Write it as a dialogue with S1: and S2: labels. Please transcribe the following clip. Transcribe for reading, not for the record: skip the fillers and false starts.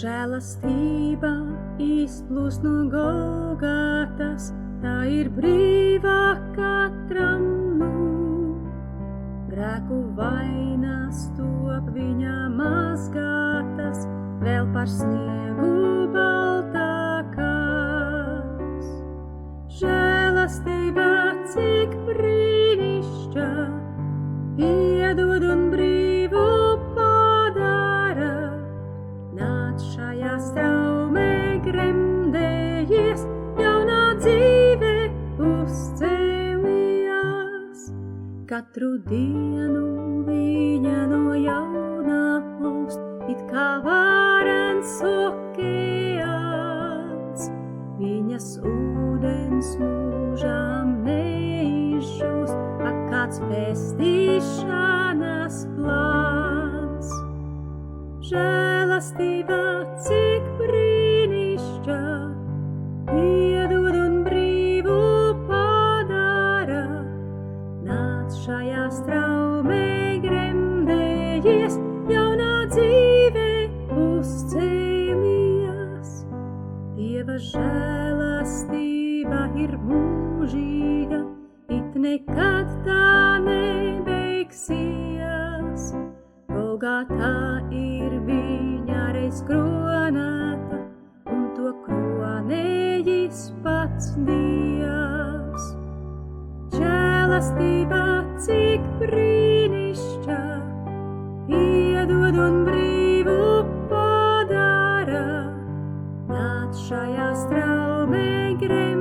S1: Žēlastība izplūst no Golgatas, tā ir brīvā katram nu. Grēku vainas top viņa mazgātas, vēl par sniegu baltākās. Žēlastība cik brīnišķa, piedod un brīvu padara. Nāc šajā straumē gremdējies, jaunā dzīve uzcēlījās. Katru dienu viņa no jauna plūst, it kā vārens okeāns. Viņas ūdens mūžām neizžūst, ak kāds pestīšanas plāns. Žēlastība cik brīnišķa, piedod un brīvu padara. Nāc šajā straumē gremdējies, jaunā dzīve uzcēlījās. Dieva žēlastība ir mūžīga, it nekad tā nebeigsies. Golgātā ir viņa reiz kronēta, un to kronējis pats Dievs. Žēlastība cik brīnišķa, piedod un brīvu padara. Nāc šajā straumē gremdējies,